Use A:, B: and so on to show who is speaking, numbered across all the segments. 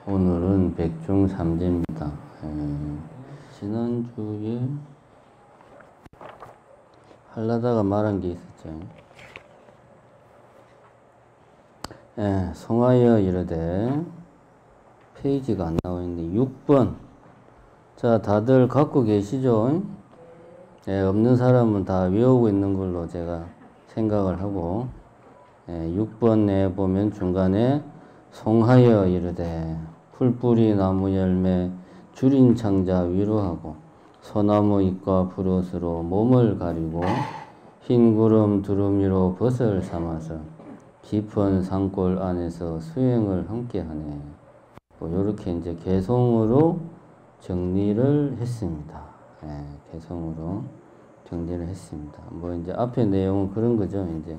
A: 오늘은 백중삼재입니다. 지난주에 하려다가 말한 게 있었죠. 송하여 이르되 페이지가 안 나와 있는데 6번. 자, 다들 갖고 계시죠? 없는 사람은 다 외우고 있는 걸로 제가 생각을 하고 6번에 보면 중간에 송하여 이르되 풀뿌리 나무 열매 줄인 창자 위로하고 소나무 잎과 푸릇으로 몸을 가리고 흰 구름 두름 위로 벗을 삼아서 깊은 산골 안에서 수행을 함께하네. 이렇게 이제 개성으로 정리를 했습니다. 개성으로 정리를 했습니다. 이제 앞에 내용은 그런 거죠. 이제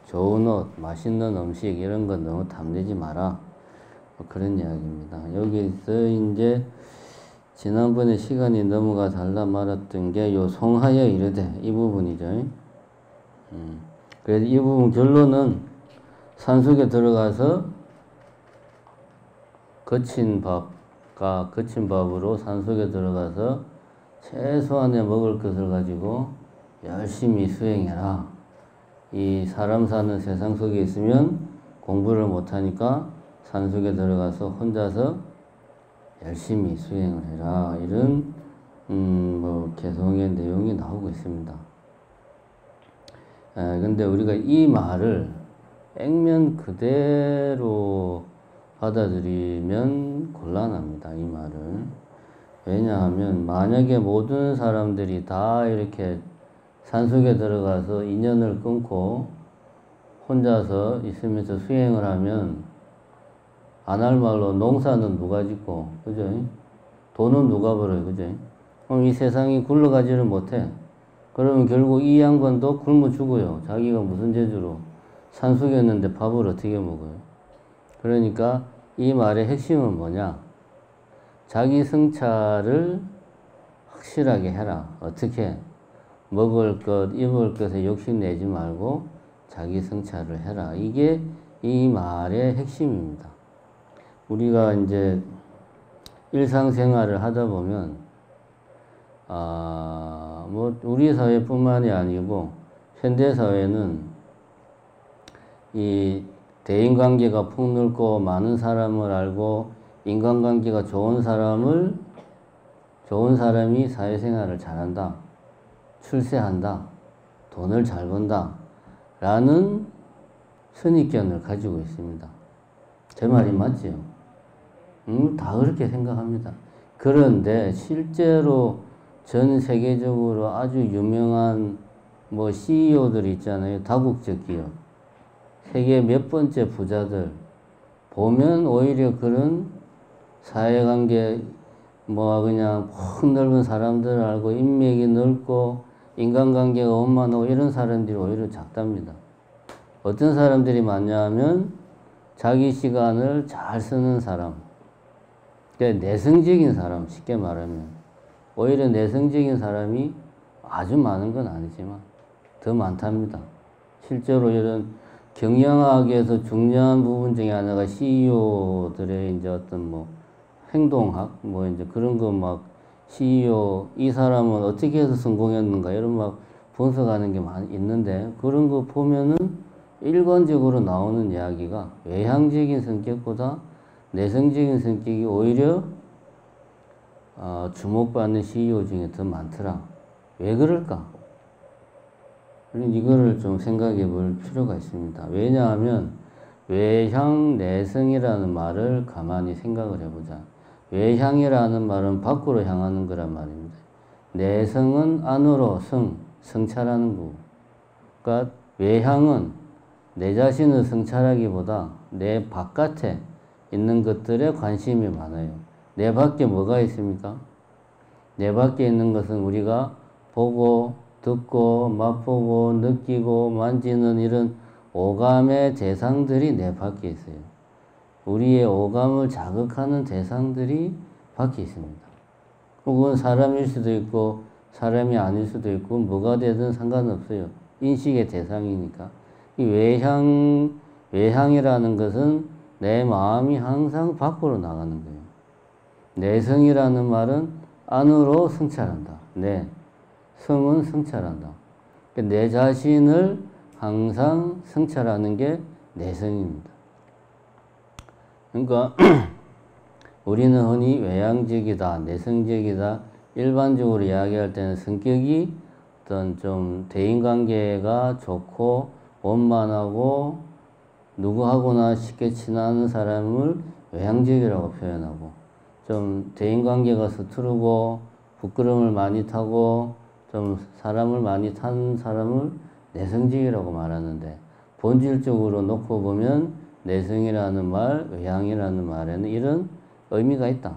A: 좋은 옷, 맛있는 음식 이런 거 너무 탐내지 마라. 그런 이야기입니다. 여기서 이제 지난번에 시간이 넘어가 달라 말았던 게 요 송하여 이르되 이 부분이죠. 그래서 이 부분 결론은 산속에 들어가서 거친 밥으로 산속에 들어가서 최소한의 먹을 것을 가지고 열심히 수행해라. 이 사람 사는 세상 속에 있으면 공부를 못하니까 산속에 들어가서 혼자서 열심히 수행을 해라. 이런 개성의 내용이 나오고 있습니다. 근데 우리가 이 말을 액면 그대로 받아들이면 곤란합니다. 이 말을. 왜냐하면 만약에 모든 사람들이 다 이렇게 산속에 들어가서 인연을 끊고 혼자서 있으면서 수행을 하면 안 할 말로 농사는 누가 짓고, 그죠? 돈은 누가 벌어요, 그죠? 그럼 이 세상이 굴러가지를 못해. 그러면 결국 이 양반도 굶어 죽어요. 자기가 무슨 재주로 산속에 있는데 밥을 어떻게 먹어요? 그러니까 이 말의 핵심은 뭐냐? 자기 성찰을 확실하게 해라. 어떻게? 먹을 것, 입을 것에 욕심내지 말고 자기 성찰을 해라. 이게 이 말의 핵심입니다. 우리가 이제 일상생활을 하다 보면, 우리 사회뿐만이 아니고, 현대사회는 이 대인관계가 폭넓고 많은 사람을 알고 인간관계가 좋은 사람이 사회생활을 잘한다. 출세한다. 돈을 잘 번다. 라는 선입견을 가지고 있습니다. 제 말이 맞지요? 다 그렇게 생각합니다. 그런데 실제로 전 세계적으로 아주 유명한 CEO들 있잖아요. 다국적 기업. 세계 몇 번째 부자들. 보면 오히려 그런 사회관계 그냥 폭넓은 사람들을 알고 인맥이 넓고 인간관계가 원만하고 이런 사람들이 오히려 작답니다. 어떤 사람들이 많냐 하면 자기 시간을 잘 쓰는 사람, 그러니까 내성적인 사람, 쉽게 말하면 오히려 내성적인 사람이 아주 많은 건 아니지만 더 많답니다. 실제로 이런 경영학에서 중요한 부분 중에 하나가 CEO들의 이제 어떤 행동학, 이제 그런 거 CEO, 이 사람은 어떻게 해서 성공했는가, 이런 분석하는 게 많이 있는데, 그런 거 보면은 일관적으로 나오는 이야기가 외향적인 성격보다 내성적인 성격이 오히려 주목받는 CEO 중에 더 많더라. 왜 그럴까? 이거를 좀 생각해 볼 필요가 있습니다. 왜냐하면 외향, 내성이라는 말을 가만히 생각을 해보자. 외향이라는 말은 밖으로 향하는 거란 말입니다. 내성은 안으로 성찰하는 거고. 그러니까 외향은 내 자신을 성찰하기보다 내 바깥에 있는 것들에 관심이 많아요. 내 밖에 뭐가 있습니까? 내 밖에 있는 것은 우리가 보고, 듣고, 맛보고, 느끼고, 만지는 이런 오감의 대상들이 내 밖에 있어요. 우리의 오감을 자극하는 대상들이 밖에 있습니다. 그건 사람일 수도 있고 사람이 아닐 수도 있고 뭐가 되든 상관없어요. 인식의 대상이니까. 이 외향이라는 것은 내 마음이 항상 밖으로 나가는 거예요. 내성이라는 말은 안으로 성찰한다. 성은 성찰한다. 내 자신을 항상 성찰하는 게 내성입니다. 그러니까 우리는 흔히 외향적이다, 내성적이다, 일반적으로 이야기할 때는 성격이 어떤 좀 대인관계가 좋고 원만하고 누구하고나 쉽게 친하는 사람을 외향적이라고 표현하고, 좀 대인관계가 서투르고 부끄러움을 많이 타고 좀 사람을 많이 탄 사람을 내성적이라고 말하는데, 본질적으로 놓고 보면 내성이라는 말, 외향이라는 말에는 이런 의미가 있다.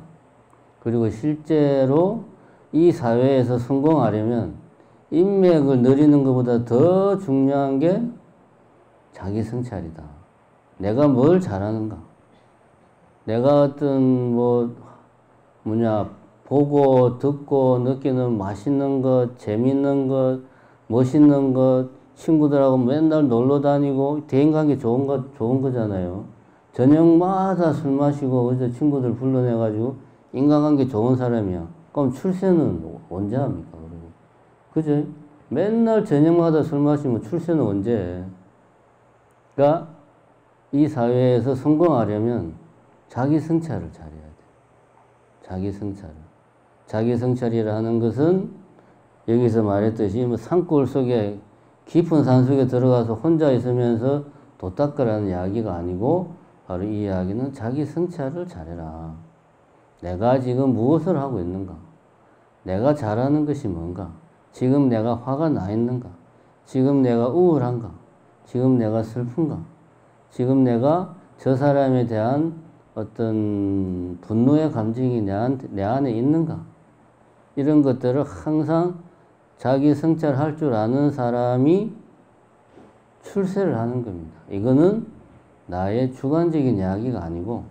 A: 그리고 실제로 이 사회에서 성공하려면 인맥을 누리는 것보다 더 중요한 게 자기 성찰이다. 내가 뭘 잘하는가? 내가 어떤 보고 듣고 느끼는 맛있는 것, 재밌는 것, 멋있는 것, 친구들하고 맨날 놀러 다니고 대인관계 좋은 거잖아요. 저녁마다 술 마시고 어제 친구들 불러내가지고 인간관계 좋은 사람이야. 그럼 출세는 언제 합니까? 그죠? 맨날 저녁마다 술 마시면 출세는 언제 해? 그러니까 이 사회에서 성공하려면 자기 성찰을 잘해야 돼. 자기 성찰을. 자기 성찰이라 하는 것은 여기서 말했듯이 산골 속에 깊은 산 속에 들어가서 혼자 있으면서 도 닦으라는 이야기가 아니고, 바로 이 이야기는 자기 성찰을 잘해라. 내가 지금 무엇을 하고 있는가? 내가 잘하는 것이 뭔가? 지금 내가 화가 나 있는가? 지금 내가 우울한가? 지금 내가 슬픈가? 지금 내가 저 사람에 대한 어떤 분노의 감정이 내 안에 있는가? 이런 것들을 항상 자기 성찰할 줄 아는 사람이 출세를 하는 겁니다. 이거는 나의 주관적인 이야기가 아니고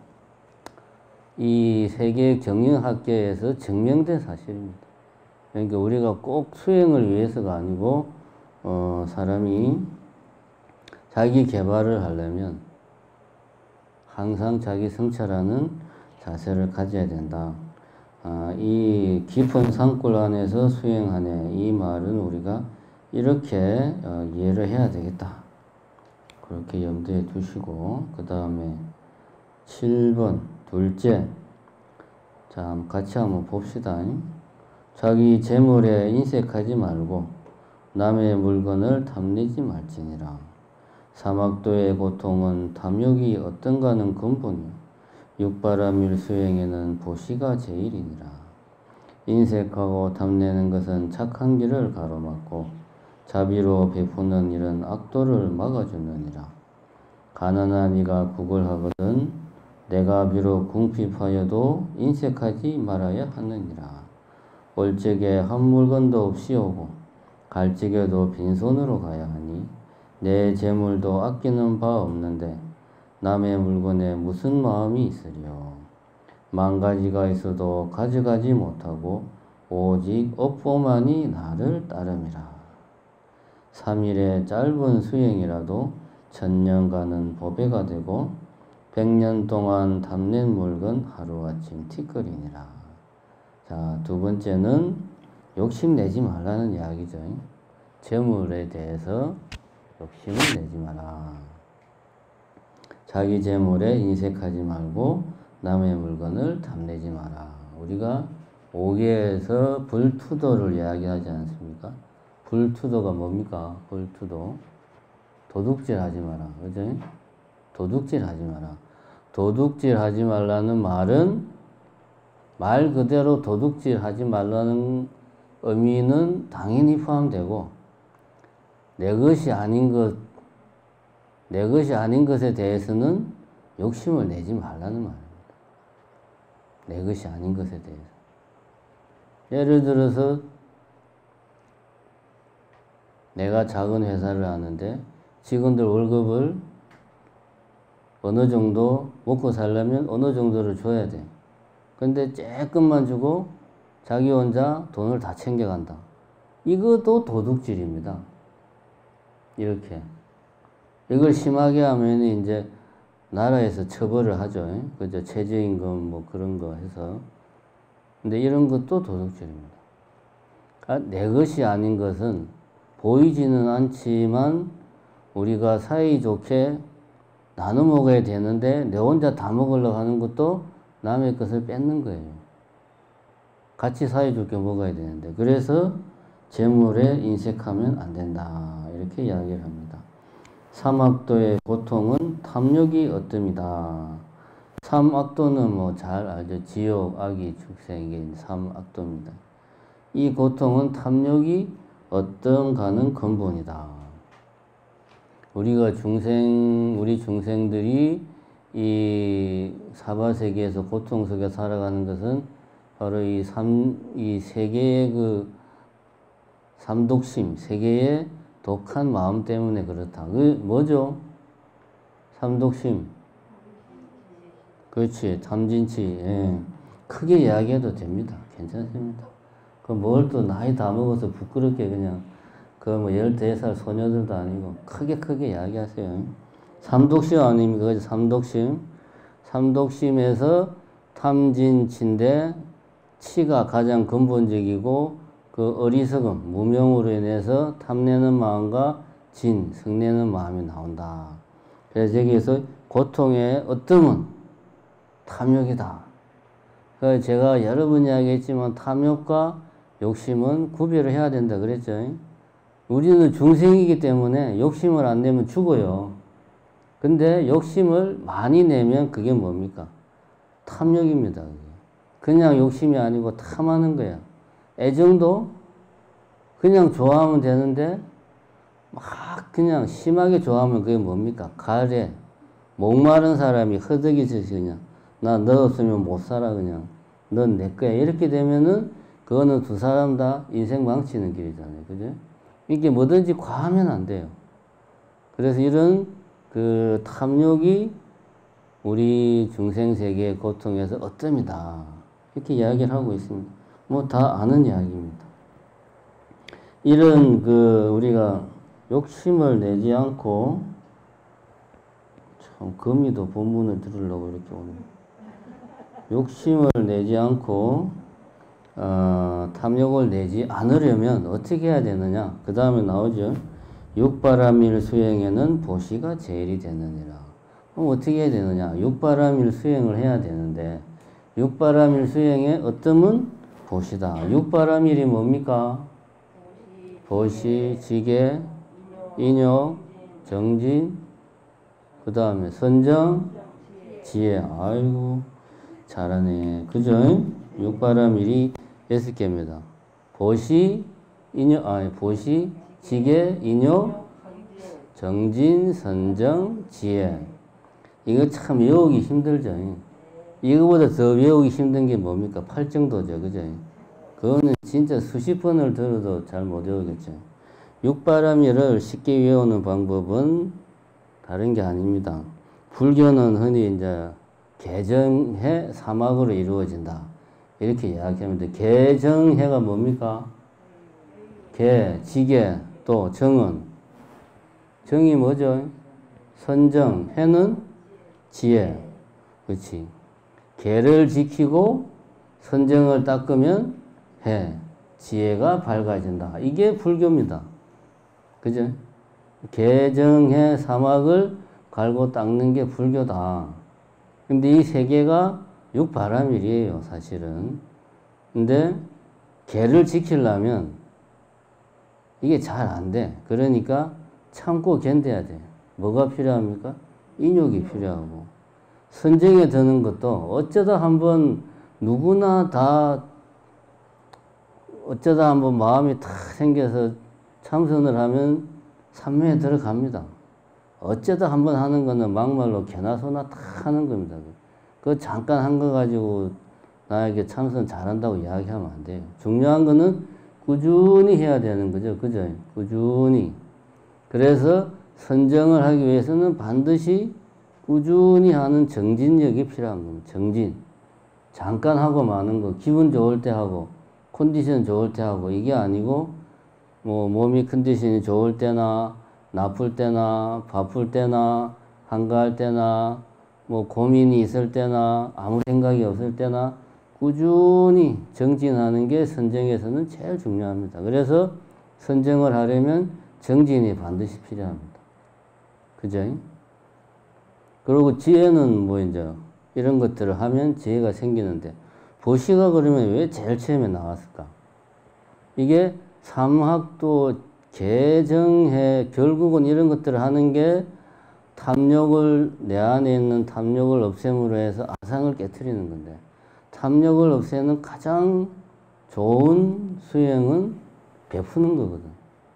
A: 이 세계 경영학계에서 증명된 사실입니다. 그러니까 우리가 꼭 수행을 위해서가 아니고 사람이 자기 개발을 하려면 항상 자기 성찰하는 자세를 가져야 된다. 이 깊은 산골 안에서 수행하네, 이 말은 우리가 이렇게 이해를 해야 되겠다. 그렇게 염두에 두시고, 그 다음에 7번 둘째, 자 같이 한번 봅시다. 자기 재물에 인색하지 말고 남의 물건을 탐내지 말지니라. 사막도의 고통은 탐욕이 어떤가는 근본이요 육바라밀 수행에는 보시가 제일이니라. 인색하고 탐내는 것은 착한 길을 가로막고 자비로 베푸는 일은 악도를 막아주느니라. 가난한 이가 구걸하거든 내가 비록 궁핍하여도 인색하지 말아야 하느니라. 올 적에 한 물건도 없이 오고 갈 적에도 빈손으로 가야 하니 내 재물도 아끼는 바 없는데 남의 물건에 무슨 마음이 있으리요. 10,000가지가 있어도 가져가지 못하고 오직 업보만이 나를 따름이라. 3일의 짧은 수행이라도 1000년간은 보배가 되고 100년 동안 탐낸 물건 하루아침 티끌이니라. 자, 두 번째는 욕심내지 말라는 이야기죠. 재물에 대해서 욕심을 내지 마라. 자기 재물에 인색하지 말고 남의 물건을 탐내지 마라. 우리가 5계에서 불투도를 이야기하지 않습니까? 불투도가 뭡니까? 불투도. 도둑질 하지 마라. 그죠? 도둑질 하지 마라. 도둑질 하지 말라는 말은 말 그대로 도둑질 하지 말라는 의미는 당연히 포함되고, 내 것이 아닌 것에 대해서는 욕심을 내지 말라는 말입니다. 내 것이 아닌 것에 대해서. 예를 들어서 내가 작은 회사를 하는데 직원들 월급을 어느 정도 먹고 살려면 어느 정도를 줘야 돼. 근데 조금만 주고 자기 혼자 돈을 다 챙겨간다. 이것도 도둑질입니다. 이렇게. 이걸 심하게 하면 이제 나라에서 처벌을 하죠. 그죠? 최저임금 뭐 그런 거 해서. 근데 이런 것도 도덕질입니다. 내 것이 아닌 것은 보이지는 않지만 우리가 사이좋게 나눠 먹어야 되는데 내 혼자 다 먹으려고 하는 것도 남의 것을 뺏는 거예요. 같이 사이좋게 먹어야 되는데. 그래서 재물에 인색하면 안 된다. 이렇게 이야기를 합니다. 삼악도의 고통은 탐욕이 어뜸이다. 삼악도는 뭐 잘 알죠. 지옥, 악이, 축생, 이게 삼악도입니다. 이 고통은 탐욕이 어떤가는 근본이다. 우리 중생들이 이 사바세계에서 고통 속에 살아가는 것은 바로 이 세 개의 그 삼독심, 세 개의 독한 마음 때문에 그렇다. 그 뭐죠? 삼독심. 그렇지. 탐진치. 예. 크게 이야기해도 됩니다. 괜찮습니다. 그 뭘 또 나이 다 먹어서 부끄럽게 그냥 그 뭐 14살 소녀들도 아니고 크게 이야기하세요. 삼독심 아닙니까? 그죠? 삼독심. 삼독심에서 탐진치인데 치가 가장 근본적이고 그 어리석음, 무명으로 인해서 탐내는 마음과 성내는 마음이 나온다. 그래서 여기에서 고통의 어뜸은 탐욕이다. 그래서 제가 여러 번 이야기했지만 탐욕과 욕심은 구별을 해야 된다 그랬죠. 우리는 중생이기 때문에 욕심을 안 내면 죽어요. 근데 욕심을 많이 내면 그게 뭡니까? 탐욕입니다. 그냥 욕심이 아니고 탐하는 거야. 애정도 그냥 좋아하면 되는데 막 그냥 심하게 좋아하면 그게 뭡니까? 가래. 목마른 사람이 허덕이듯이 그냥 나 너 없으면 못 살아 그냥 넌 내 거야. 이렇게 되면은 그거는 두 사람 다 인생 망치는 길이잖아요. 그죠? 이게 뭐든지 과하면 안 돼요. 그래서 이런 그 탐욕이 우리 중생세계의 고통에서 어뜸이다. 이렇게 이야기를 하고 있습니다. 뭐 다 아는 이야기입니다. 이런 그 우리가 욕심을 내지 않고 참 금이도 본문을 들으려고 이렇게 오는 욕심을 내지 않고 탐욕을 내지 않으려면 어떻게 해야 되느냐? 그 다음에 나오죠. 육바라밀 수행에는 보시가 제일이 되느니라. 그럼 어떻게 해야 되느냐? 육바라밀 수행을 해야 되는데 육바라밀 수행의 어뜸은 보시다. 육바라밀이 뭡니까? 보시, 지계, 인욕, 정진, 그 다음에 선정, 지혜. 아이고 잘하네. 그죠? 육바라밀이 6개입니다. 보시, 보시, 지계, 인욕, 정진, 선정, 지혜. 이거 참 외우기 힘들죠. 이거보다 더 외우기 힘든 게 뭡니까? 팔정도죠. 그죠? 그거는 진짜 수십 번을 들어도 잘 못 외우겠죠. 육바라밀을 쉽게 외우는 방법은 다른 게 아닙니다. 불교는 흔히 이제 개정해 사막으로 이루어진다. 이렇게 이야기합니다. 개정해가 뭡니까? 지계, 또 정은. 정이 뭐죠? 선정, 해는 지혜. 그렇지. 개를 지키고 선정을 닦으면 지혜가 밝아진다. 이게 불교입니다. 그죠? 개정해 사막을 갈고 닦는 게 불교다. 근데 이 세 개가 육바라밀이에요, 사실은. 근데 개를 지키려면 이게 잘 안 돼. 그러니까 참고 견뎌야 돼. 뭐가 필요합니까? 인욕이 필요하고. 선정에 드는 것도 어쩌다 한번 누구나 다 어쩌다 한번 마음이 탁 생겨서 참선을 하면 삼매에 들어갑니다. 어쩌다 한번 하는 거는 막말로 개나 소나 탁 하는 겁니다. 그거 잠깐 한 거 가지고 나에게 참선 잘한다고 이야기하면 안 돼요. 중요한 거는 꾸준히 해야 되는 거죠. 그죠? 꾸준히. 그래서 선정을 하기 위해서는 반드시 꾸준히 하는 정진력이 필요한 겁니다. 정진. 잠깐 하고 마는 거. 기분 좋을 때 하고, 컨디션 좋을 때 하고, 이게 아니고, 뭐, 몸이 컨디션이 좋을 때나, 나쁠 때나, 바쁠 때나, 한가할 때나, 뭐 고민이 있을 때나 아무 생각이 없을 때나 꾸준히 정진하는 게 선정에서는 제일 중요합니다. 그래서 선정을 하려면 정진이 반드시 필요합니다. 그죠? 그리고 지혜는 뭐 이제 이런 것들을 하면 지혜가 생기는데 보시가 그러면 왜 제일 처음에 나왔을까? 이게 삼학도 개정해 결국은 이런 것들을 하는 게 탐욕을 내 안에 있는 탐욕을 없앰으로 해서 아상을 깨트리는 건데 탐욕을 없애는 가장 좋은 수행은 베푸는 거거든.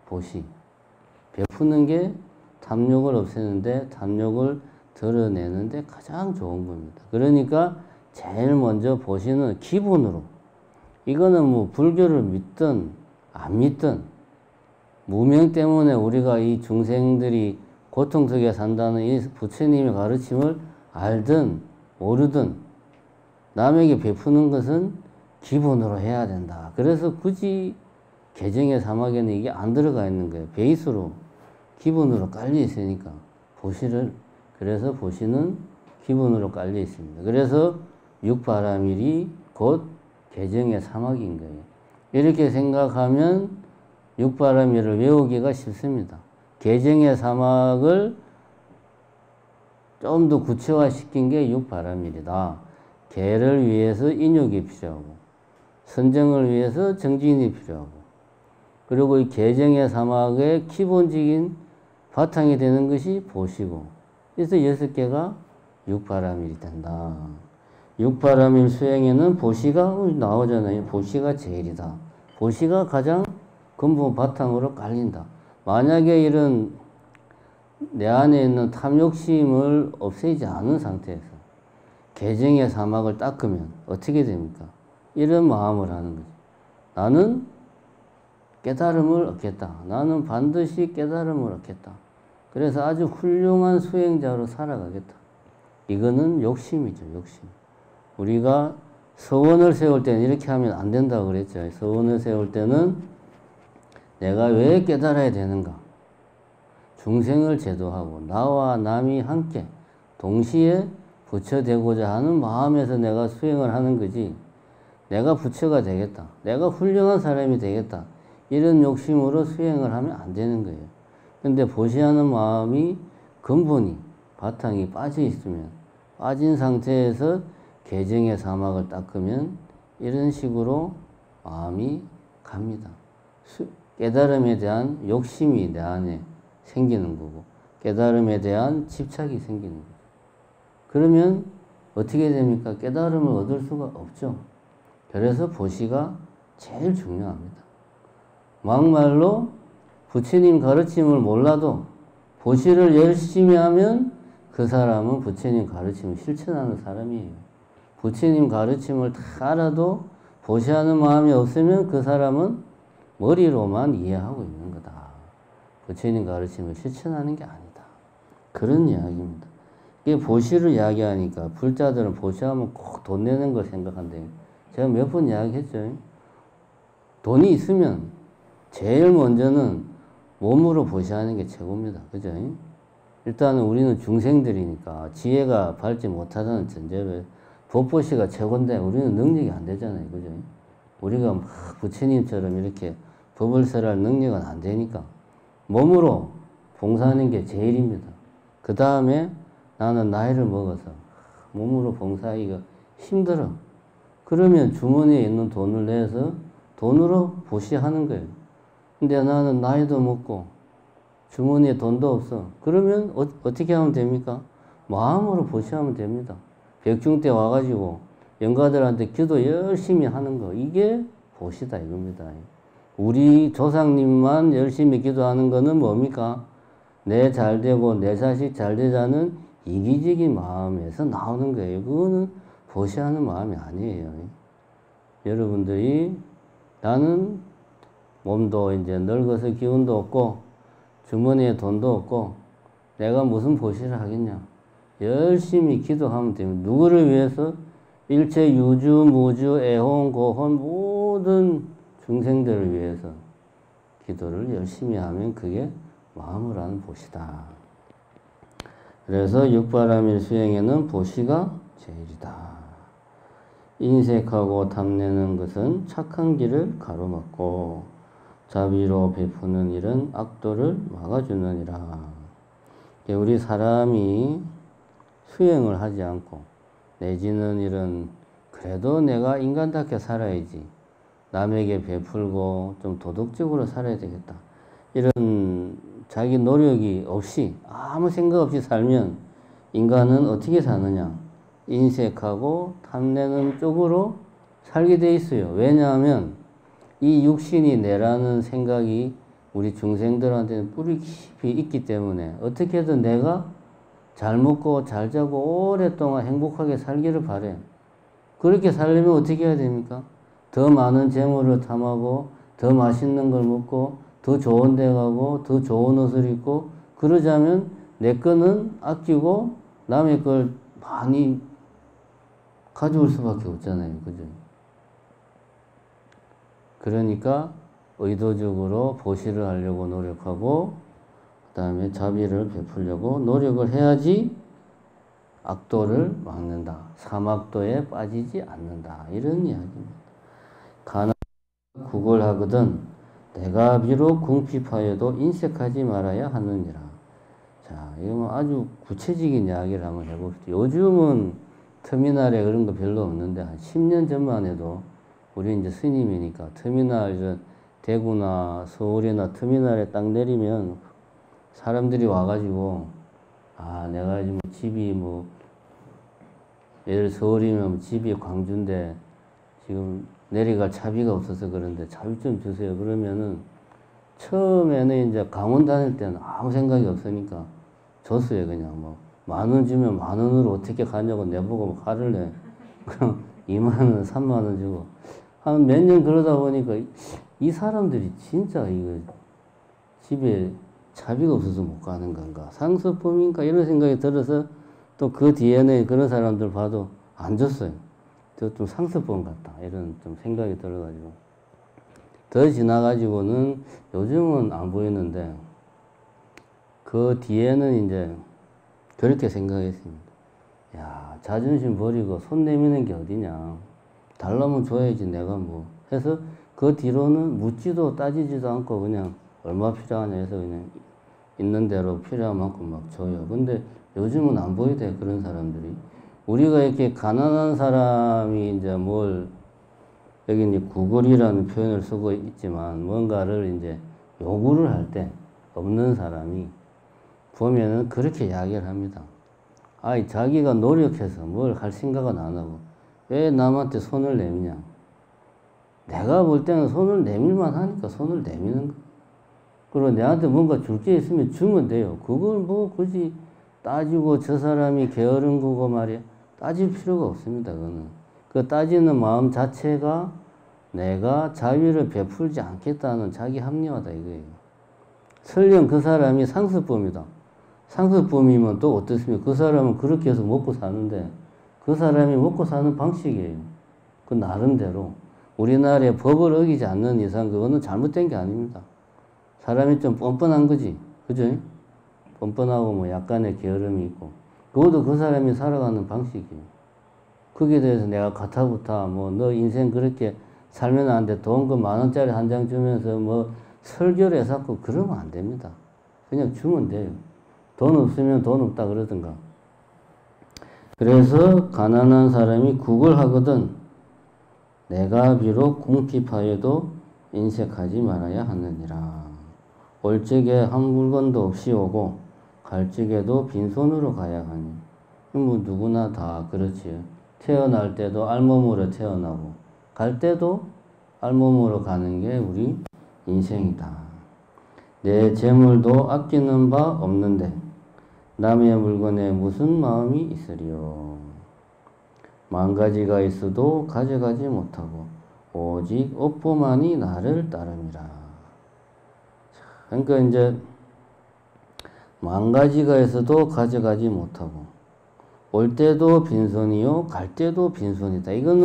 A: 보시. 베푸는 게 탐욕을 없애는데 탐욕을 드러내는데 가장 좋은 겁니다. 그러니까 제일 먼저 보시는 기본으로 이거는 뭐 불교를 믿든 안 믿든 무명 때문에 우리가 이 중생들이 고통 속에 산다는 이 부처님의 가르침을 알든 모르든 남에게 베푸는 것은 기본으로 해야 된다. 그래서 굳이 개정의 사막에는 이게 안 들어가 있는 거예요. 베이스로 기본으로 깔려 있으니까 보시를 그래서 보시는 기본으로 깔려 있습니다. 그래서 육바라밀이 곧 개정의 사막인 거예요. 이렇게 생각하면 육바라밀을 외우기가 쉽습니다. 개정의 사막을 좀 더 구체화시킨 게 육바라밀이다. 개를 위해서 인욕이 필요하고 선정을 위해서 정진이 필요하고 그리고 이 개정의 사막의 기본적인 바탕이 되는 것이 보시고 그래서 6개가 육바라밀이 된다. 육바라밀 수행에는 보시가 나오잖아요. 보시가 제일이다. 보시가 가장 근본 바탕으로 깔린다. 만약에 이런 내 안에 있는 탐욕심을 없애지 않은 상태에서 개정의 사막을 닦으면 어떻게 됩니까? 이런 마음을 하는 거죠. 나는 깨달음을 얻겠다. 나는 반드시 깨달음을 얻겠다. 그래서 아주 훌륭한 수행자로 살아가겠다. 이거는 욕심이죠, 욕심. 우리가 서원을 세울 때는 이렇게 하면 안 된다고 그랬죠. 서원을 세울 때는 내가 왜 깨달아야 되는가? 중생을 제도하고 나와 남이 함께 동시에 부처 되고자 하는 마음에서 내가 수행을 하는 거지 내가 부처가 되겠다. 내가 훌륭한 사람이 되겠다. 이런 욕심으로 수행을 하면 안 되는 거예요. 근데 보시하는 마음이 근본이 바탕이 빠져 있으면 빠진 상태에서 개정의 사막을 닦으면 이런 식으로 마음이 갑니다. 깨달음에 대한 욕심이 내 안에 생기는 거고 깨달음에 대한 집착이 생기는 거죠. 그러면 어떻게 됩니까? 깨달음을 얻을 수가 없죠. 그래서 보시가 제일 중요합니다. 막말로 부처님 가르침을 몰라도 보시를 열심히 하면 그 사람은 부처님 가르침을 실천하는 사람이에요. 부처님 가르침을 다 알아도 보시하는 마음이 없으면 그 사람은 머리로만 이해하고 있는 거다. 부처님 가르침을 실천하는 게 아니다. 그런 이야기입니다. 이게 보시를 이야기하니까 불자들은 보시하면 꼭 돈 내는 걸 생각한대요. 제가 몇 번 이야기했죠. 돈이 있으면 제일 먼저는 몸으로 보시하는 게 최고입니다. 그죠? 일단은 우리는 중생들이니까 지혜가 밝지 못하다는 전제로 법보시가 최고인데 우리는 능력이 안 되잖아요. 그죠? 우리가 막 부처님처럼 이렇게 법을 설할 능력은 안 되니까 몸으로 봉사하는 게 제일입니다. 그 다음에 나는 나이를 먹어서 몸으로 봉사하기가 힘들어. 그러면 주머니에 있는 돈을 내서 돈으로 보시하는 거예요. 근데 나는 나이도 먹고 주머니에 돈도 없어. 그러면 어떻게 하면 됩니까? 마음으로 보시하면 됩니다. 백중 때 와가지고 영가들한테 기도 열심히 하는 거 이게 보시다 이겁니다. 우리 조상님만 열심히 기도하는 거는 뭡니까? 내 잘되고 내 자식 잘되자는 이기적인 마음에서 나오는 거예요. 그거는 보시하는 마음이 아니에요. 여러분들이 나는 몸도 이제 늙어서 기운도 없고 주머니에 돈도 없고 내가 무슨 보시를 하겠냐. 열심히 기도하면 됩니다. 누구를 위해서? 일체 유주, 무주, 애혼, 고혼 모든 중생들을 위해서 기도를 열심히 하면 그게 마음을 하는 보시다. 그래서 육바라밀 수행에는 보시가 제일이다. 인색하고 탐내는 것은 착한 길을 가로막고 자비로 베푸는 일은 악도를 막아주느니라. 우리 사람이 수행을 하지 않고 내지는 이런 그래도 내가 인간답게 살아야지, 남에게 베풀고 좀 도덕적으로 살아야 되겠다, 이런 자기 노력이 없이 아무 생각 없이 살면 인간은 어떻게 사느냐? 인색하고 탐내는 쪽으로 살게 돼 있어요. 왜냐하면 이 육신이 내라는 생각이 우리 중생들한테는 뿌리 깊이 있기 때문에 어떻게든 내가 잘 먹고 잘 자고 오랫동안 행복하게 살기를 바래. 그렇게 살려면 어떻게 해야 됩니까? 더 많은 재물을 탐하고 더 맛있는 걸 먹고 더 좋은 데 가고 더 좋은 옷을 입고, 그러자면 내 거는 아끼고 남의 걸 많이 가져올 수밖에 없잖아요. 그죠? 그러니까 의도적으로 보시를 하려고 노력하고 그 다음에 자비를 베풀려고 노력을 해야지 악도를 막는다. 삼악도에 빠지지 않는다. 이런 이야기입니다. 가난 구걸하거든 내가 비록 궁핍하여도 인색하지 말아야 하느니라. 자, 이거 아주 구체적인 이야기를 한번 해봅시다. 요즘은 터미널에 그런 거 별로 없는데 한 10년 전만 해도 우리 이제 스님이니까 터미널 이런 대구나 서울이나 터미널에 딱 내리면 사람들이 와가지고 아 내가 지금 집이 뭐 예를 서울이면 집이 광주인데 지금 내려갈 차비가 없어서 그런데 차비 좀 주세요. 그러면은 처음에는 이제 강원 다닐 때는 아무 생각이 없으니까 줬어요. 그냥 뭐 10,000원 주면 10,000원으로 어떻게 가냐고 내보고 막 화를 내. 그럼 20,000원, 30,000원 주고 한 몇 년 그러다 보니까 이 사람들이 진짜 이거 집에 차비가 없어서 못 가는 건가, 상습범인가, 이런 생각이 들어서 또 그 뒤에는 그런 사람들 봐도 안 줬어요. 저 좀 상습범 같다, 이런 좀 생각이 들어가지고 더 지나가지고는 요즘은 안 보이는데 그 뒤에는 이제 그렇게 생각했습니다. 야, 자존심 버리고 손 내미는 게 어디냐, 달라면 줘야지 내가 뭐 해서 그 뒤로는 묻지도 따지지도 않고 그냥 얼마 필요하냐 해서 그냥 있는 대로 필요한 만큼 막 줘요. 근데 요즘은 안 보이대, 그런 사람들이. 우리가 이렇게 가난한 사람이 이제 뭘, 여기 이제 구걸이라는 표현을 쓰고 있지만 뭔가를 이제 요구를 할 때 없는 사람이 보면은 그렇게 이야기를 합니다. 아이, 자기가 노력해서 뭘 할 생각은 안 하고 왜 남한테 손을 내미냐. 내가 볼 때는 손을 내밀만 하니까 손을 내미는 거. 그리고 내한테 뭔가 줄 게 있으면 주면 돼요. 그걸 뭐 굳이 따지고 저 사람이 게으른 거고 말이야. 따질 필요가 없습니다. 그거는. 그 따지는 마음 자체가 내가 자비를 베풀지 않겠다는 자기 합리화다 이거예요. 설령 그 사람이 상습범이다. 상습범이면 또 어떻습니까? 그 사람은 그렇게 해서 먹고 사는데 그 사람이 먹고 사는 방식이에요. 그 나름대로. 우리나라의 법을 어기지 않는 이상 그거는 잘못된 게 아닙니다. 사람이 좀 뻔뻔한 거지. 그죠? 뻔뻔하고 뭐 약간의 게으름이 있고. 그것도 그 사람이 살아가는 방식이에요. 거기에 대해서 내가 가타부타 뭐 너 인생 그렇게 살면 안 돼. 돈 그 10,000원짜리 한 장 주면서 뭐 설교를 해서 그러면 안 됩니다. 그냥 주면 돼요. 돈 없으면 돈 없다 그러든가. 그래서 가난한 사람이 구걸하거든 내가 비록 궁핍하여도 인색하지 말아야 하느니라. 올 적에 한 물건도 없이 오고 갈 적에도 빈손으로 가야 하니. 뭐 누구나 다 그렇지요. 태어날 때도 알몸으로 태어나고 갈 때도 알몸으로 가는 게 우리 인생이다. 내 재물도 아끼는 바 없는데 남의 물건에 무슨 마음이 있으리요. 10,000가지가 있어도 가져가지 못하고 오직 업보만이 나를 따름이라. 그러니까 이제 10,000가지가 있어도 가져가지 못하고 올 때도 빈손이요 갈 때도 빈손이다. 이거는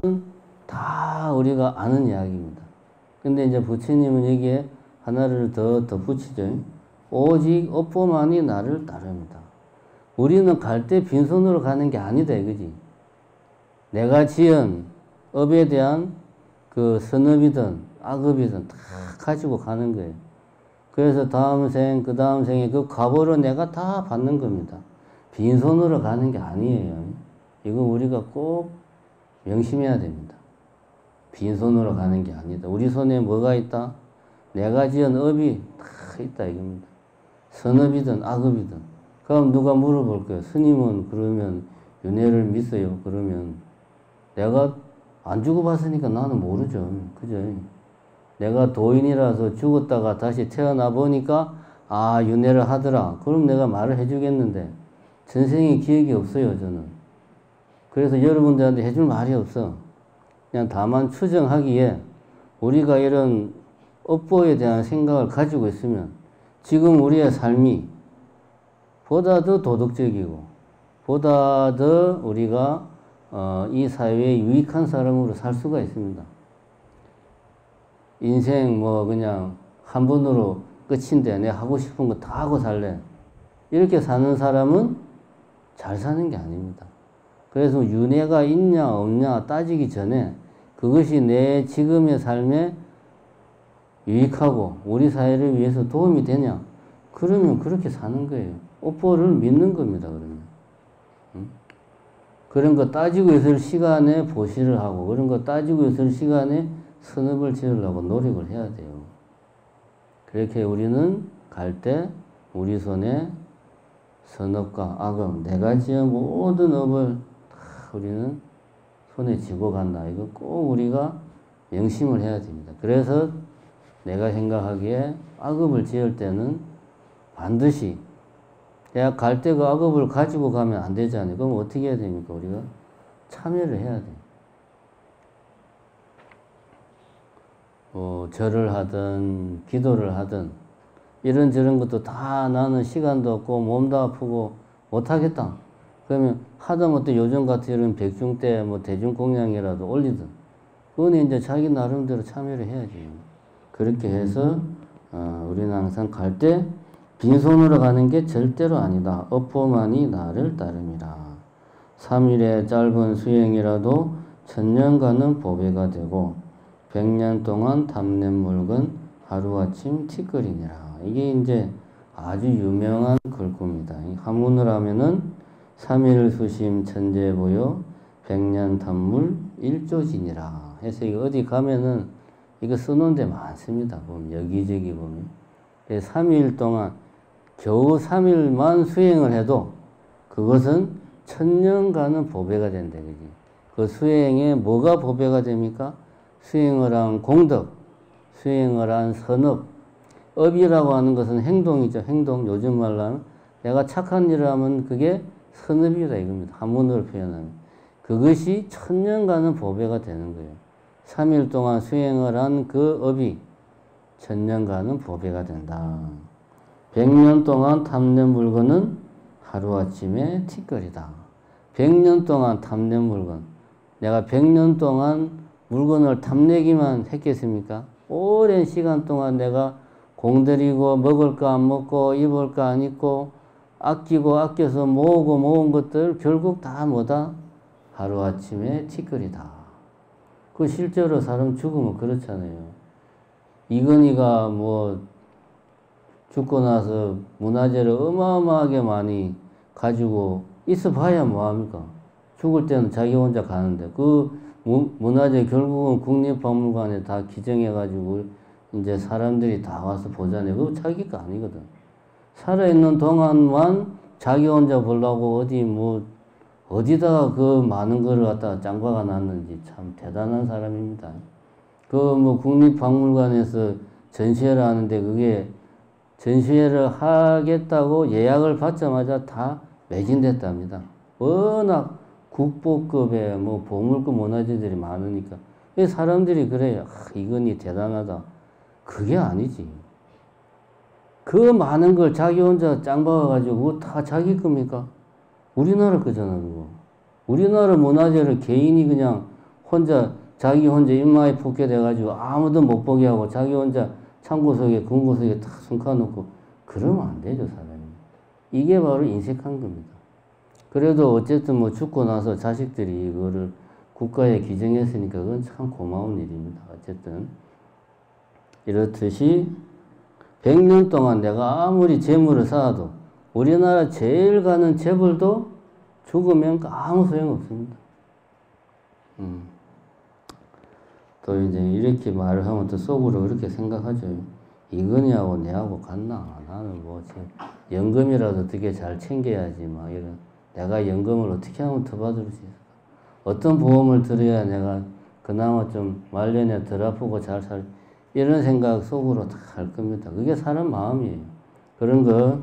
A: 다 우리가 아는 이야기입니다. 근데 이제 부처님은 여기에 하나를 더 덧붙이죠. 오직 업보만이 나를 따릅니다. 우리는 갈 때 빈손으로 가는 게 아니다 이거지. 내가 지은 업에 대한 그 선업이든 악업이든 다 가지고 가는 거예요. 그래서 다음 생, 그 다음 생에 그 과보를 내가 다 받는 겁니다. 빈손으로 가는 게 아니에요. 이거 우리가 꼭 명심해야 됩니다. 빈손으로 가는 게 아니다. 우리 손에 뭐가 있다? 내가 지은 업이 다 있다 이겁니다. 선업이든 악업이든. 그럼 누가 물어볼 거예요. 스님은 그러면 윤회를 믿어요? 그러면 내가 안 죽어봤으니까 나는 모르죠. 그죠? 내가 도인이라서 죽었다가 다시 태어나 보니까 아 윤회를 하더라. 그럼 내가 말을 해주겠는데 전생에 기억이 없어요 저는. 그래서 여러분들한테 해줄 말이 없어. 그냥 다만 추정하기에 우리가 이런 업보에 대한 생각을 가지고 있으면 지금 우리의 삶이 보다 더 도덕적이고 보다 더 우리가 이 사회에 유익한 사람으로 살 수가 있습니다. 인생 뭐 그냥 한 번으로 끝인데 내 하고 싶은 거 다 하고 살래. 이렇게 사는 사람은 잘 사는 게 아닙니다. 그래서 윤회가 있냐 없냐 따지기 전에 그것이 내 지금의 삶에 유익하고 우리 사회를 위해서 도움이 되냐? 그러면 그렇게 사는 거예요. 업보를 믿는 겁니다. 그러면. 그런 거 따지고 있을 시간에 보시를 하고 그런 거 따지고 있을 시간에 선업을 지으려고 노력을 해야 돼요. 그렇게 우리는 갈 때 우리 손에 선업과 악업, 내가 지은 모든 업을 다 우리는 손에 쥐고 간다. 이거 꼭 우리가 명심을 해야 됩니다. 그래서 내가 생각하기에 악업을 지을 때는 반드시 내가 갈 때 그 악업을 가지고 가면 안 되잖아요. 그럼 어떻게 해야 됩니까? 우리가 참여를 해야 돼요. 절을 하든 기도를 하든 이런저런 것도 다 나는 시간도 없고 몸도 아프고 못하겠다. 그러면 하다못해 요즘 같은 이런 백중 때 뭐 대중공양이라도 올리든 그건 이제 자기 나름대로 참여를 해야지. 그렇게 해서 우리는 항상 갈 때 빈손으로 가는 게 절대로 아니다. 업보만이 나를 따름이라. 3일의 짧은 수행이라도 천년간은 보배가 되고 100년 동안 탐낸 물건 하루아침 티끌이니라. 이게 이제 아주 유명한 글귀입니다. 한문을 하면은 3일 수심 천재보여 100년 탐물 일조진이라 해서 이거 어디 가면은 이거 써놓은 데 많습니다. 보면 여기저기 보면 3일 동안 겨우 3일만 수행을 해도 그것은 천년간은 보배가 된다. 그지? 그 수행에 뭐가 보배가 됩니까? 수행을 한 공덕, 수행을 한 선업. 업이라고 하는 것은 행동이죠. 행동. 요즘 말로 하면 내가 착한 일을 하면 그게 선업이다 이겁니다. 한문으로 표현하면. 그것이 천년간은 보배가 되는 거예요. 3일 동안 수행을 한 그 업이 천년간은 보배가 된다. 100년 동안 탐낸 물건은 하루아침에 티끌이다. 100년 동안 탐낸 물건. 내가 100년 동안 물건을 탐내기만 했겠습니까? 오랜 시간 동안 내가 공들이고 먹을 거 안 먹고 입을 거 안 입고 아끼고 아껴서 모으고 모은 것들 결국 다 뭐다? 하루아침에 티끌이다. 그 실제로 사람 죽으면 그렇잖아요. 이건희가 뭐 죽고 나서 문화재를 어마어마하게 많이 가지고 있어 봐야 뭐합니까? 죽을 때는 자기 혼자 가는데 그 문화재 결국은 국립박물관에 다 기증해가지고 이제 사람들이 다 와서 보잖아요. 그거 자기 거 아니거든. 살아있는 동안만 자기 혼자 보려고 어디다가 그 많은 거를 갖다가 짱박아 놨는지 참 대단한 사람입니다. 그 뭐 국립박물관에서 전시회를 하는데 그게 전시회를 하겠다고 예약을 받자마자 다 매진됐답니다. 워낙 국보급의 뭐 보물급 문화재들이 많으니까. 사람들이 그래요. 이건이 대단하다. 그게 아니지. 그 많은 걸 자기 혼자 짱 박아가지고 다 자기 겁니까? 우리나라 거잖아, 그거. 우리나라 문화재를 개인이 그냥 자기 혼자 입마에 포켓해가지고 아무도 못 보게 하고 자기 혼자 창고석에, 금고석에 다 숨겨놓고 그러면 안 되죠, 사람이. 이게 바로 인색한 겁니다. 그래도 어쨌든 뭐 죽고 나서 자식들이 이거를 국가에 기증했으니까 그건 참 고마운 일입니다. 어쨌든 이렇듯이 100년 동안 내가 아무리 재물을 쌓아도 우리나라 제일 가는 재벌도 죽으면 아무 소용없습니다. 또 이제 이렇게 말을 하면 또 속으로 그렇게 생각하죠. 이건희하고 내하고 같나? 나는 뭐 연금이라도 어떻게 잘 챙겨야지 막 이런. 내가 연금을 어떻게 하면 더 받을 수 있을까? 어떤 보험을 들어야 내가 그나마 좀 말년에 덜 아프고 잘 살, 이런 생각 속으로 다 할 겁니다. 그게 사람 마음이에요. 그런 거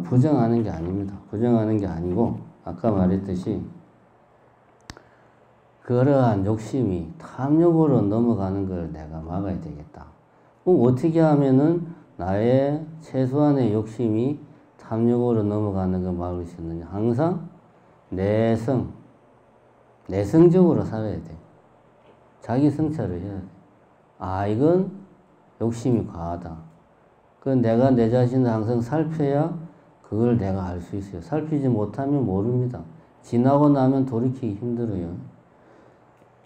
A: 부정하는 게 아닙니다. 부정하는 게 아니고 아까 말했듯이 그러한 욕심이 탐욕으로 넘어가는 걸 내가 막아야 되겠다. 그럼 어떻게 하면은 나의 최소한의 욕심이 탐욕으로 넘어가는 걸 막을 수 있느냐? 항상 내성적으로 살아야 돼. 자기 성찰을 해야 돼. 아, 이건 욕심이 과하다. 그건 내가 내 자신을 항상 살펴야 그걸 내가 알 수 있어요. 살피지 못하면 모릅니다. 지나고 나면 돌이키기 힘들어요.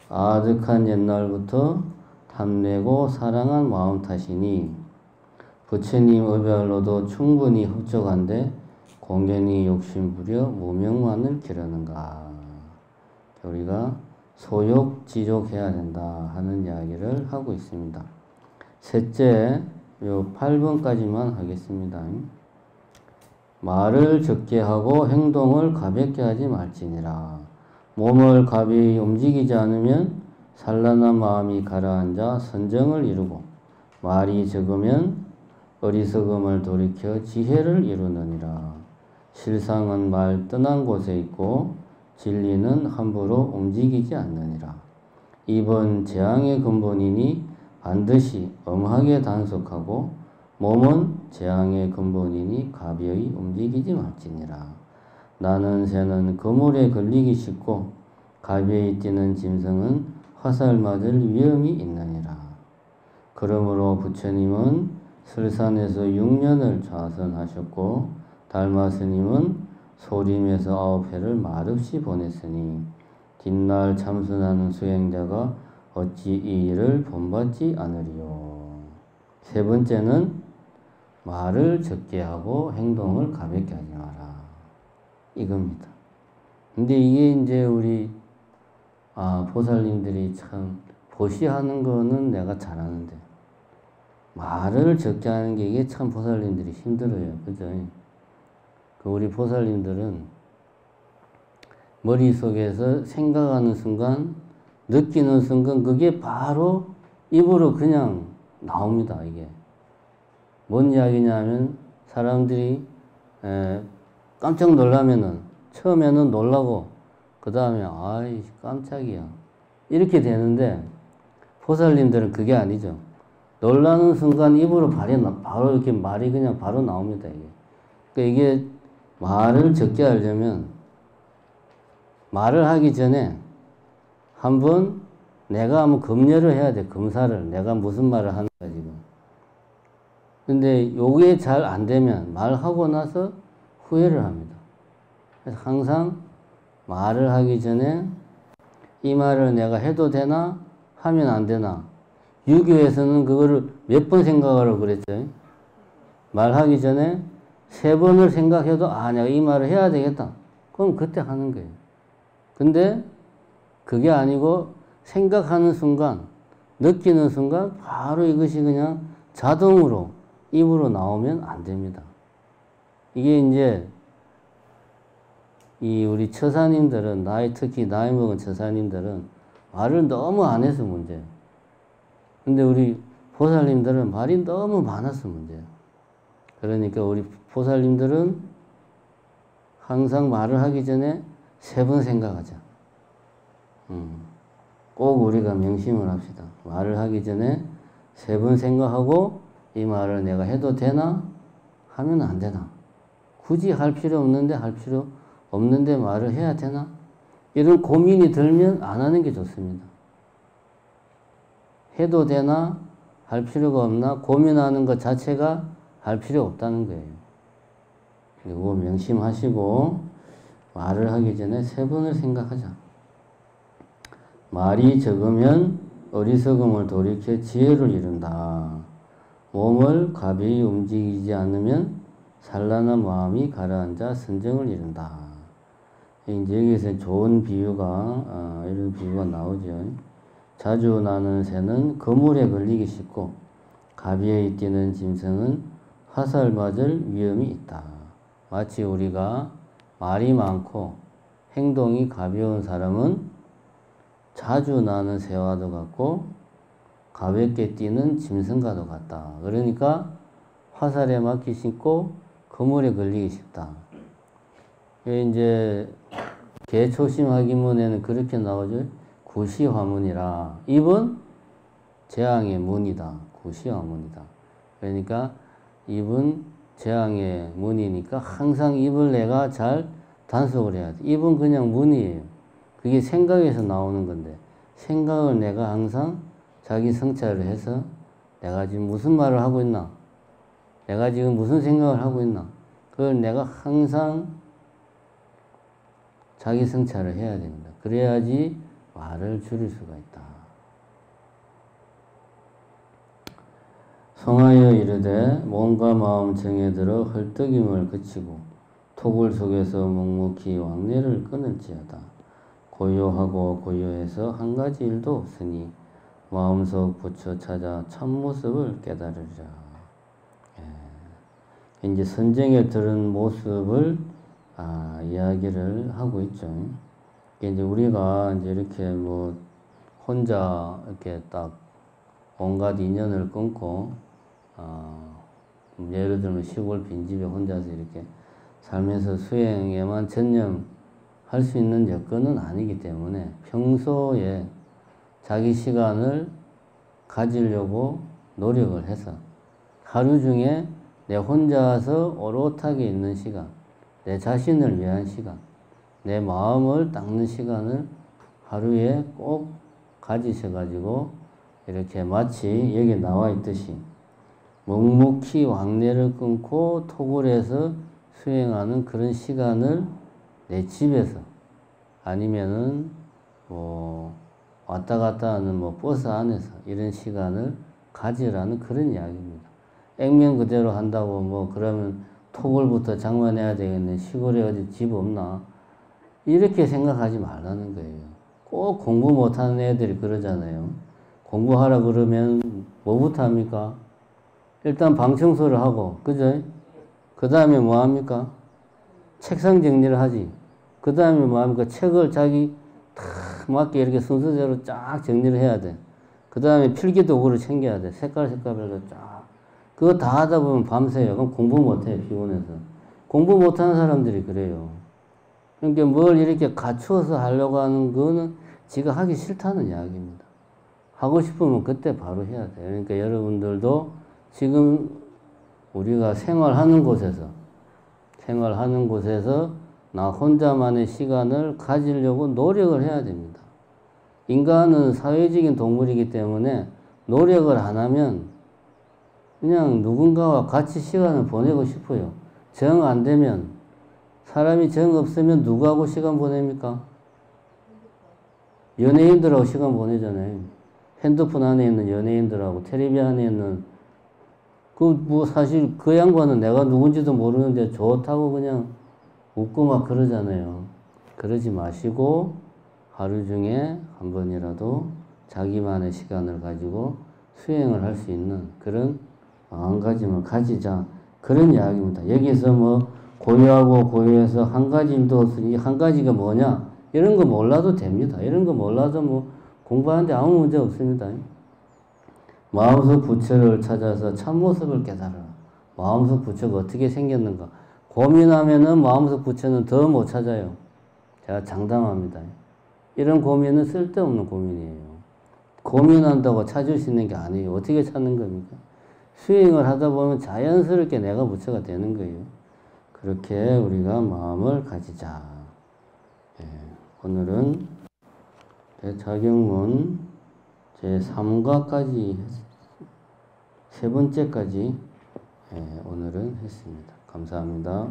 A: 아득한 옛날부터 탐내고 사랑한 마음 탓이니 부처님 의별로도 충분히 흡족한데 공연히 욕심부려 무명만을 기르는가. 우리가 소욕지족해야 된다 하는 이야기를 하고 있습니다. 셋째, 요 8번까지만 하겠습니다. 말을 적게 하고 행동을 가볍게 하지 말지니라. 몸을 가벼이 움직이지 않으면 산란한 마음이 가라앉아 선정을 이루고 말이 적으면 어리석음을 돌이켜 지혜를 이루느니라. 실상은 말 떠난 곳에 있고 진리는 함부로 움직이지 않느니라. 입은 재앙의 근본이니 반드시 엄하게 단속하고 몸은 재앙의 근본이니 가벼이 움직이지 말지니라. 나는 새는 그물에 걸리기 쉽고 가벼이 뛰는 짐승은 화살 맞을 위험이 있느니라. 그러므로 부처님은 설산에서 6년을 좌선하셨고 달마 스님은 소림에서 9회를 말없이 보냈으니 뒷날 참선하는 수행자가 어찌 이 일을 본받지 않으리요. 세 번째는 말을 적게 하고 행동을 가볍게 하지 마라. 이겁니다. 근데 이게 이제 우리 보살님들이 참 보시하는 거는 내가 잘하는데 말을 적게 하는 게 이게 참 보살님들이 힘들어요. 그죠? 그 우리 보살님들은 머릿속에서 생각하는 순간, 느끼는 순간 그게 바로 입으로 그냥 나옵니다. 이게 뭔 이야기냐면 사람들이 깜짝 놀라면은 처음에는 놀라고 그 다음에 아이 깜짝이야 이렇게 되는데 보살님들은 그게 아니죠. 놀라는 순간 입으로 바로 이렇게 말이 그냥 바로 나옵니다. 이게. 그러니까 이게 말을 적게 하려면 말을 하기 전에 한번 내가 한번 검열을 해야 돼. 검사를. 내가 무슨 말을 하는가 지금. 근데 요게 잘 안 되면 말하고 나서 후회를 합니다. 그래서 항상 말을 하기 전에 이 말을 내가 해도 되나 하면 안 되나. 유교에서는 그거를 몇 번 생각하라고 그랬죠. 말하기 전에 3번을 생각해도 내가 이 말을 해야 되겠다. 그럼 그때 하는 거예요. 근데 그게 아니고 생각하는 순간, 느끼는 순간 바로 이것이 그냥 자동으로 입으로 나오면 안 됩니다. 이게 이제 이 우리 처사님들은 특히 나이 먹은 처사님들은 말을 너무 안 해서 문제예요. 근데 우리 보살님들은 말이 너무 많아서 문제예요. 그러니까 우리 보살님들은 항상 말을 하기 전에 3번 생각하자. 꼭 우리가 명심을 합시다. 말을 하기 전에 3번 생각하고 이 말을 내가 해도 되나? 하면 안 되나? 굳이 할 필요 없는데 말을 해야 되나? 이런 고민이 들면 안 하는 게 좋습니다. 해도 되나? 할 필요가 없나? 고민하는 것 자체가 할 필요 없다는 거예요. 그리고 명심하시고 말을 하기 전에 3번을 생각하자. 말이 적으면 어리석음을 돌이켜 지혜를 이룬다. 몸을 가벼이 움직이지 않으면 산란한 마음이 가라앉아 선정을 이룬다. 이제 여기서 좋은 비유가 이런 비유가 나오죠. 자주 나는 새는 그물에 걸리기 쉽고 가벼이 뛰는 짐승은 화살 맞을 위험이 있다. 마치 우리가 말이 많고 행동이 가벼운 사람은 자주 나는 새와도 같고 가볍게 뛰는 짐승과도 같다. 그러니까 화살에 맞기 쉽고 그물에 걸리기 쉽다. 이제 개초심하기문에는 그렇게 나오죠. 구시화문이라. 입은 재앙의 문이다. 구시화문이다. 그러니까 입은 재앙의 문이니까 항상 입을 내가 잘 단속을 해야 돼. 입은 그냥 문이에요. 그게 생각에서 나오는 건데 생각을 내가 항상 자기 성찰을 해서 내가 지금 무슨 말을 하고 있나? 내가 지금 무슨 생각을 하고 있나? 그걸 내가 항상 자기 성찰을 해야 됩니다. 그래야지 말을 줄일 수가 있다. 성하여 이르되 몸과 마음 정에들어 헐떡임을 그치고 토굴 속에서 묵묵히 왕래를 끊을지어다. 고요하고 고요해서 한 가지 일도 없으니 마음속 부처 찾아 참모습을 깨달으리라. 이제 선정에 들은 모습을 이야기를 하고 있죠. 이제 우리가 이제 이렇게 뭐 혼자 이렇게 딱 온갖 인연을 끊고 예를 들면 시골 빈집에 혼자서 이렇게 살면서 수행에만 전념할 수 있는 여건은 아니기 때문에 평소에 자기 시간을 가지려고 노력을 해서 하루 중에 내 혼자서 오롯하게 있는 시간, 내 자신을 위한 시간, 내 마음을 닦는 시간을 하루에 꼭 가지셔가지고 이렇게 마치 여기 나와 있듯이 묵묵히 왕래를 끊고 토굴에서 수행하는 그런 시간을 내 집에서 아니면은 뭐 왔다 갔다 하는 뭐 버스 안에서 이런 시간을 가지라는 그런 이야기입니다. 액면 그대로 한다고 뭐 그러면 토굴부터 장만해야 되겠네. 시골에 어디 집 없나? 이렇게 생각하지 말라는 거예요. 꼭 공부 못하는 애들이 그러잖아요. 공부하라 그러면 뭐부터 합니까? 일단 방 청소를 하고, 그죠? 그 다음에 뭐 합니까? 책상 정리를 하지. 그 다음에 뭐 합니까? 책을 자기 탁 맞게 이렇게 순서대로 쫙 정리를 해야 돼. 그 다음에 필기도구를 챙겨야 돼. 색깔별로 쫙. 그거 다 하다 보면 밤새요. 그럼 공부 못해, 피곤해서. 공부 못하는 사람들이 그래요. 그러니까 뭘 이렇게 갖추어서 하려고 하는 거는 지가 하기 싫다는 이야기입니다. 하고 싶으면 그때 바로 해야 돼요. 그러니까 여러분들도 지금 우리가 생활하는 곳에서 나 혼자만의 시간을 가지려고 노력을 해야 됩니다. 인간은 사회적인 동물이기 때문에 노력을 안 하면 그냥 누군가와 같이 시간을 보내고 싶어요. 정 안 되면, 사람이 정 없으면 누구하고 시간 보냅니까? 연예인들하고 시간 보내잖아요. 핸드폰 안에 있는 연예인들하고 텔레비 안에 있는 뭐 사실 그 양반은 내가 누군지도 모르는데 좋다고 그냥 웃고 막 그러잖아요. 그러지 마시고 하루 중에 한 번이라도 자기만의 시간을 가지고 수행을 할 수 있는 그런 마음가짐을 가지자. 그런 이야기입니다. 여기서 뭐 고요하고 고요해서 한 가지 일도 없으니 한 가지가 뭐냐? 이런 거 몰라도 됩니다. 이런 거 몰라도 뭐 공부하는데 아무 문제 없습니다. 마음속 부처를 찾아서 참모습을 깨달아라. 마음속 부처가 어떻게 생겼는가. 고민하면은 마음속 부처는 더 못 찾아요. 제가 장담합니다. 이런 고민은 쓸데없는 고민이에요. 고민한다고 찾을 수 있는 게 아니에요. 어떻게 찾는 겁니까? 수행을 하다 보면 자연스럽게 내가 부처가 되는 거예요. 그렇게 우리가 마음을 가지자. 오늘은 자경문 제3과까지 세 번째까지 오늘은 했습니다. 감사합니다.